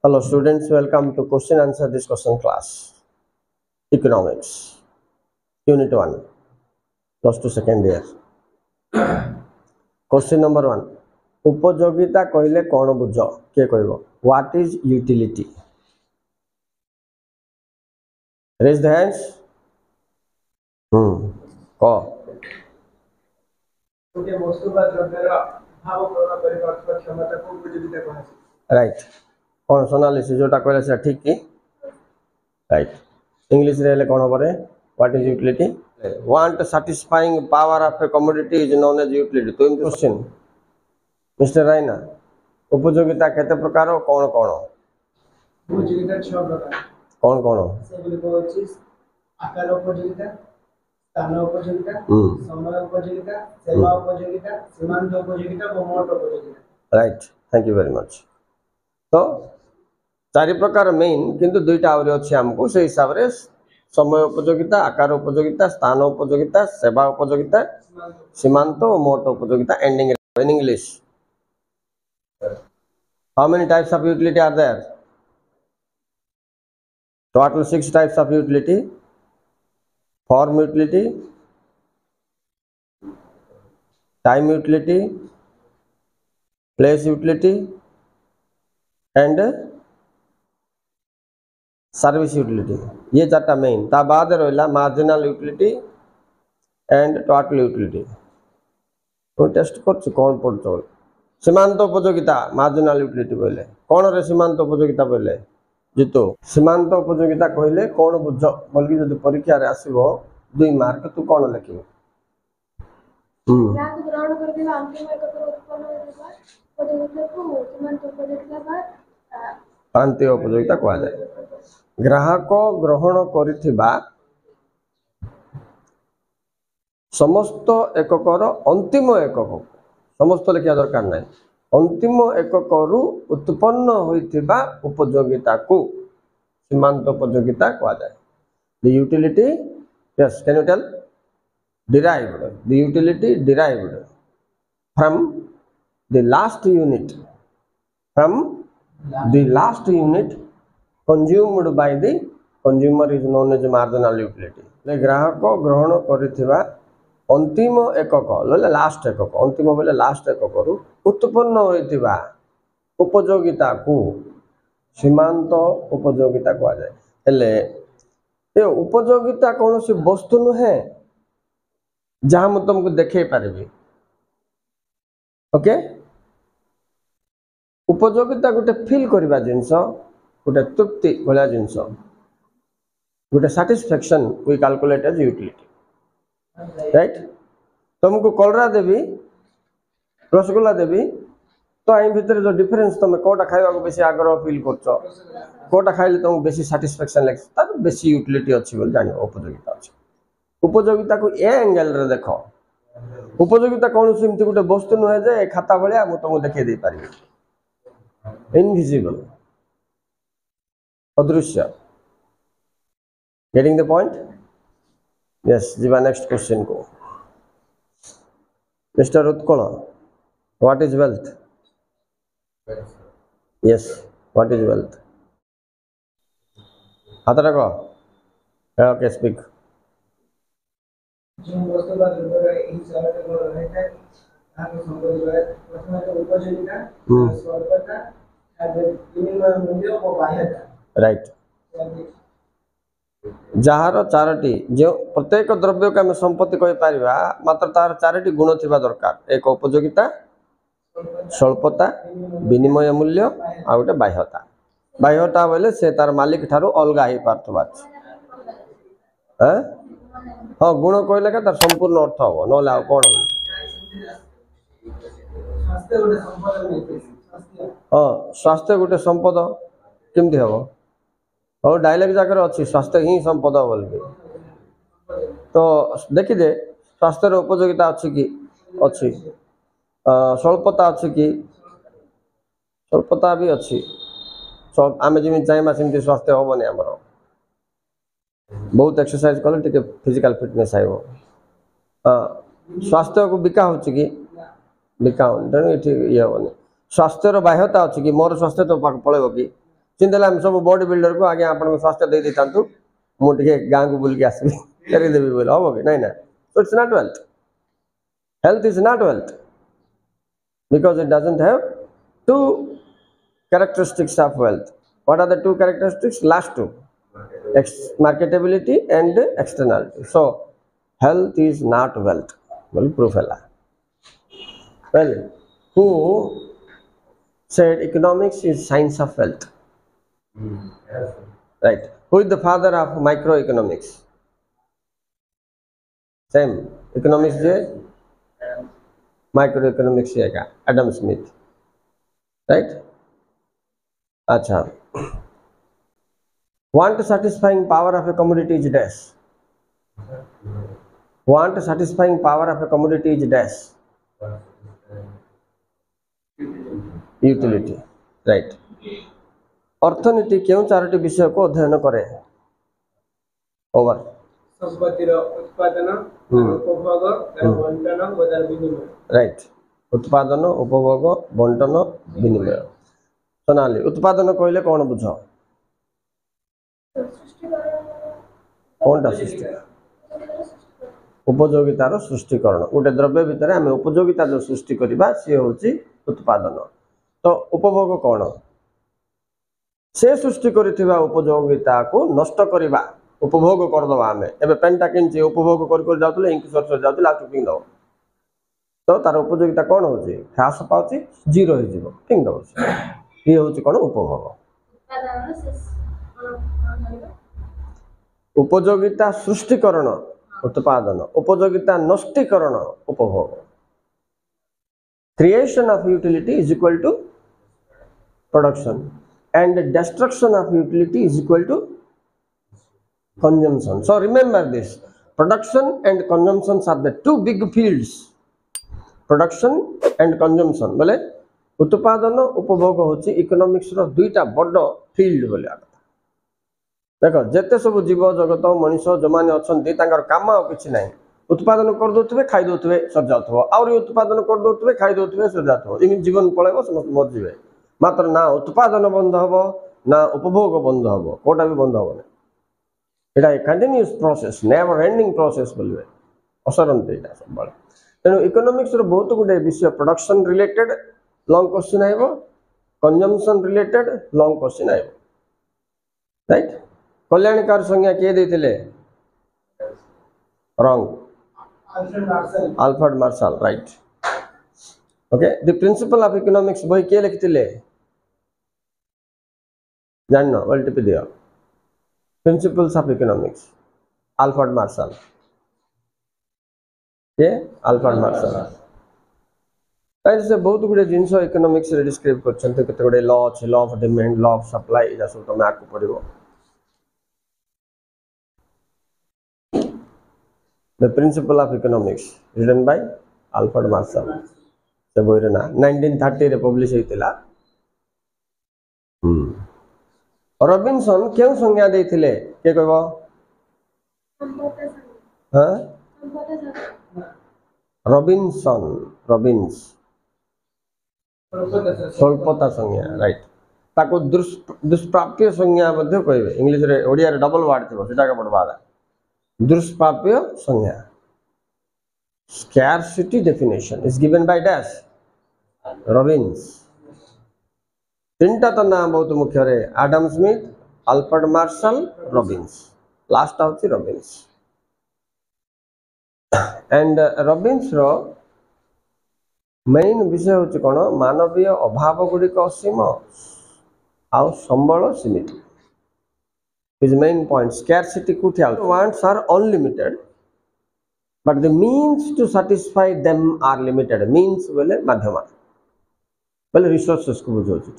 Hello students, welcome to question answer discussion class. Economics, Unit 1, plus 2 second year. Question number 1. उपयोगिता कहले कौन बुझ किए कहब what is utility raise the hands क गोटे वस्तु बा द्रव्यर भाव प्रदान करबार क्षमता को उपयोगिता कहै राइट कौन सोनालिस जोटा कहले से ठीक की राइट इंग्लिश रे कौन हम what is utility want satisfying power of a commodity is known as utility तो क्वेश्चन मिस्टर राइना उपयोगिता केते प्रकार कौन कौन उपयोगिता 6 प्रकार कौन कौन सेগুলি হচ্ছে आकार उपयोगिता स्थान उपयोगिता समय उपयोगिता सेवा उपयोगिता सीमांत उपयोगिता और मोट उपयोगिता right thank you very much तो चारि प्रकार मेन किंतु दुईटा आउरी अछि हमको से हिसाब रे समय उपयोगिता आकार उपयोगिता स्थान उपयोगिता सेवा उपयोगिता सीमांत और मोट उपयोगिता ending in English. How many types of utility are there? Total 6 types of utility. Form utility, time utility, place utility and service utility. ये चारटा मेन ता बाद रहिला marginal utility and total utility. तो टेस्ट कर कौन पढ़ो सीमांत उपयोगिता मार्जिनल यूटिलिटी बोले कौन रे सीमांत उपयोगिता बोले जीतो सीमांत उपयोगिता कहले कौन बुझ बोलकी जदि परीक्षा रे आसीबो 2 मार्क तू कौन लिखिबो ग्राहक ग्रहण करथिबा अंतिम एकत्र उत्पन्न होइबा उपयोगिता को सीमांत उपयोगिता बा प्रांतीय उपयोगिता कहा जाए ग्राहक ग्रहण करथिबा समस्त एककर अंतिम एकक समस्त लिखा दरकार ना अंतिम एकक रु उत्पन्न होइथिबा उपयोगिता को सीमांत उपयोगिता कहा जाए the utility yes can you tell derived the utility derived from the last unit consumed by the consumer is known as marginal utility ले ग्राहक ग्रहण करथिबा अंतिम एकक ले लास्ट एकक अंतिम बोले लास्ट एकक रु उत्पन्न होइथिबा उपयोगिता को सीमांत उपयोगिता कहा जाए हेले ये उपयोगिता कौन सी वस्तु नुहे जहाँ मुझे तुमको देखे पारिबी ओके उपयोगिता गोटे फील करबा जिंस गोटे तृप्ति भला जिंस गोटे satisfaction we calculate as utility right तुमको कलरा देवी रसगोल्ला देवी तो आई भितर जो डिफरेंस तुम कोटा खाइबा को बेसी आग्रह फील करछो कोटा खाइले तुमको बेसी सैटिस्फैक्शन लागे तार बेसी यूटिलिटी अछि बोल जानि उपयोगिता अछि उपयोगिता को ए एंगल रे देखो उपयोगिता कौन सिमती गोटे वस्तु नुहे जे खाता भलिया मु तुमको देखे दे पारि इनविजिबल अदृश्य गेटिंग द पॉइंट यस जीवा नेक्स्ट क्वेश्चन को mister Utkal what is wealth yes what is wealth हाथ रखो ओके स्पीक जो वस्तु बा द्रव्यर इन चार के रहता है आगे संबंध है प्रथम है उपयोगिता स्वल्पता विनिमय मूल्य और बाह्यता राइट जार चारोटी जो प्रत्येक द्रव्य को आम संपत्ति कहि पारिबा मात्र तार चारोटी गुण थिबा दरकार एक उपयोगिता स्वल्पता विनिमय मूल्य आ गोटे बाह्यता बोले से तार मालिक ठारू अलगा ही पारथबा हैं हाँ गुण कहले का तार संपूर्ण अर्थ हम ना कौन हाँ स्वास्थ्य गोटे संपद केमती हम और डायलॉग जाकर अच्छी स्वास्थ्य ही संपद बोल तो देखिदे स्वास्थ्य उपयोगिता अच्छी कि अच्छी स्वल्पता अच्छी कि स्वल्पता भी अच्छी आम जमी चाहवा सेमती स्वास्थ्य हेनी आमर बहुत एक्सरसाइज कले टिके फिजिकल फिटनेस आइब स्वास्थ्य को बिका हो कि बिका हो तेणु ये हेनी स्वास्थ्यर बाह्यता अच्छी कि मोर स्वास्थ्य तो पलैब कि चिंता हम सब बॉडी बिल्डर को आगे आपन स्वास्थ्य दे देता मु टिके गाँ को बुल के आसबी फेरी देवी बोले हम कि नहीं ना so it's not wealth health is not wealth because it doesn't have two characteristics of wealth. What are the two characteristics? Last two, marketability and externality. So health is not wealth. Well, proof है ला. Well, who said economics is science of wealth? Right. Who is the father of microeconomics? Same. Economics je microeconomics है का Adam Smith, right. अच्छा, want satisfying power of a commodity is dash. Want satisfying power of a commodity is dash. Utility, right. अर्थनीति क्यों चारोटी विषय को अध्ययन करे? Over संपत्तिर उत्पादन उपभोग बंटन बजार विनिमय. राइट. उत्पादन उपभोग बंटन विनिमय. सोनाली उत्पादन कहले कौन बुझ? कौनटा सृष्टि? उपयोगितार सृष्टिकरण. गोटे द्रव्य भितर आम उपयोगिता जो सृष्टि करवा सी हूँ उत्पादन. तो उपभोग कौन? से सृष्टि करिथिबा उपयोगिता को नष्ट करवा उपभोग करदबा. आम एबे पेनटा किंची उपभोग कर जाउतले इंक सरसर जाउतले लास्ट पिंग दो तो तार उपयोगिता कौन होची? ह्रास पाउची, जीरो हो जीवो पिंग दो. ये होची कौन? उपभोग. उपयोगिता सृष्टिकरण उत्पादन, उपयोगिता नष्टीकरण उपभोग. Creation of utility is equal to production and destruction of utility is equal to consumption. So remember this, production and consumption are the two big fields. Production and consumption बोले उत्पादन उपभोग होची इकोनॉमिक्स रो दुईटा बड़ फील्ड बोले. देखो जेते सब जीव जगत मनीष जो माने अछंती तांकर काम आ किछि नाही. उत्पादन कर दोथबे खाइ दोथबे सर जाथबो, और उत्पादन कर दोथबे खाइ दोथबे सर जाथबो. इन जीवन पळेबो समस्त मर जीवे. मात्र ना उत्पादन बंद हम ना उपभोग बंद हम, कोटा भी बंद हम. ये continuous process, never ending process बोलिए असरंत यहाँ सब. तेणु इकोनॉमिक्स रो बहुत गुडे विषय प्रोडक्शन रिलेटेड लॉन्ग क्वेश्चन आइबो, कंजम्पशन रिलेटेड लॉन्ग क्वेश्चन आइबो. राइट. कल्याणकार संज्ञा किए देथिले? Wrong. Alfred Marshall. Right. Okay. The principle of economics बही किए लिखिथिले? जानना वल्टीपी दिया. Principles of economics Alfred Marshall. ये अल्फ्रेड मार्शल से बहुत गुडे जिनस इकोनॉमिक्स रे डिस्क्राइब करछन्ते. केते गुडे लॉ अछि, law of demand, law of supply, जा सब तमे आकु पड़िबो. The principle of economics written by Alfred Marshall. से बोइरे ना 1930 रे पब्लिश हेतिला. रॉबिन्सन क्यों संज्ञा देथिले? के कहबो? हां रॉबिन्सन, रॉबिन्स स्वल्पता संज्ञा. राइट. ताको दुष्प्राप्य संज्ञा मध्ये कहबे. इंग्लिश रे ओडिया रे डबल वर्ड थिबो सेटा के पढबादा. दुष्प्राप्य संज्ञा. Scarcity definition is given by dash Robbins. तीनटा तो नाम बहुत मुख्य रे. Adam Smith, Alfred Marshall, Robbins. Last आउची रॉबिन्स. एंड रॉबिन्स रो मेन विषय होची कोन? मानवीय अभाव गुडी को असीम आ संबल सीमित. His main point scarcity कुठी आउ. Wants are unlimited but the means to satisfy them are limited. Means बोले माध्यम बोले रिसोर्सेस को बुझाउछि.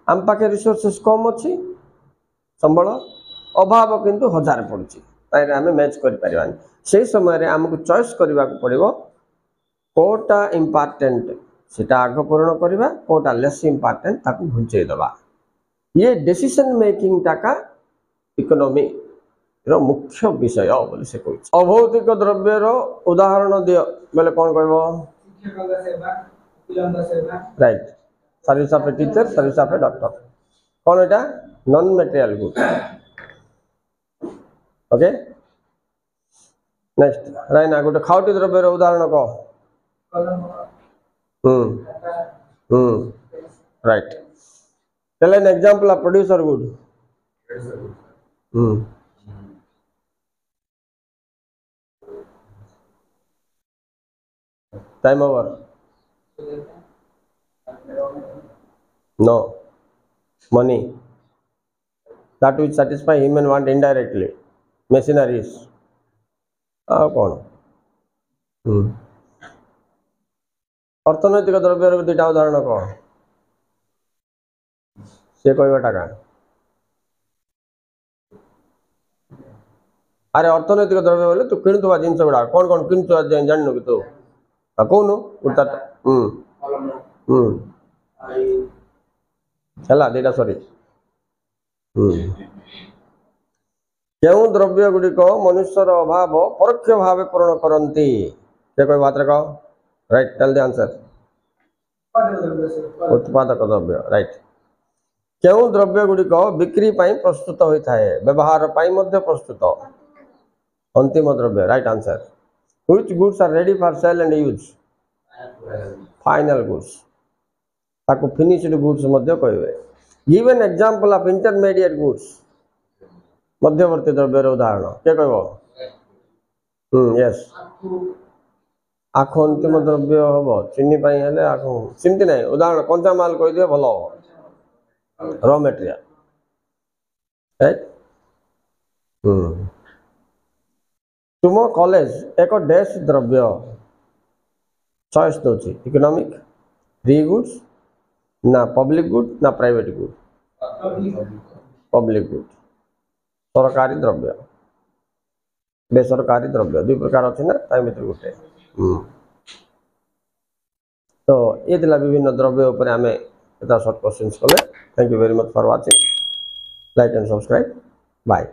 आम पाखे रिसोर्सेस कम अच्छी, संबल अभाव किंतु हजार पड़ुछि. ताइरे आमे मैच करि परिबानी. से समय रे हमकु चॉइस करबा को पड़िबो. कोटा इंपोर्टेंट सेटा आग पूर्ण करबा, कोटा लेस इंपोर्टेंट ताकू घुंचै दबा. ये डिसीजन मेकिंग टाका इकोनॉमी रो मुख्य विषय बोली से कहछि. अभौतिक द्रव्य रो उदाहरण दियो बोले कोन कहबो? शिक्षक सेवा, विलंब सेवा. Right. Service of a teacher, service of a doctor. कौन एटा non material goods okay next राइना गोटे खाउटी द्रव्यर उदाहरण कह right tell an example of producer good time over no money that which satisfy human want indirectly machineries कौन अर्थनैतिक द्रव्य दुटा उदाहरण कह से कहटा का अरे अर्थनैतिक द्रव्य बोले तू किणुवा जिन गुड़ा कौन कौन किणुवा जानू कि तू कौन है दीटा सरी क्यों द्रव्य गुड़िक मनुष्यर अभाव परोक्ष भाव पूर्ण करती कह बात कह राइट टेल द आंसर उत्पादक द्रव्य राइट क्यों द्रव्य गुड़िक बिक्री प्रस्तुत होता है व्यवहार प्रस्तुत अंतिम द्रव्य right answer which goods are ready for sale and use final goods ताको फिनिश्ड गुड्स मध्य कहबे give an example of intermediate goods मध्यवर्ती द्रव्यर उदाहरण के कहबो यस आखो अंतिम द्रव्य हम चीनी हेले आखो सिमती नहीं उदाहरण कंचा माल कह दिए भल रॉ मटेरियल राइट तुम कॉलेज एक डैश द्रव्य चॉइस दौर इकोनॉमिक फ्री गुड्स ना पब्लिक गुड ना प्राइवेट गुड पब्लिक गुड सरकारी द्रव्य बेसरकारी द्रव्य दुई प्रकार अच्छे ना ताई भीतर गोटे तो ये थिला विभिन्न द्रव्य उपर आम शॉर्ट क्वेश्चन कले thank you very much for watching like and subscribe bye.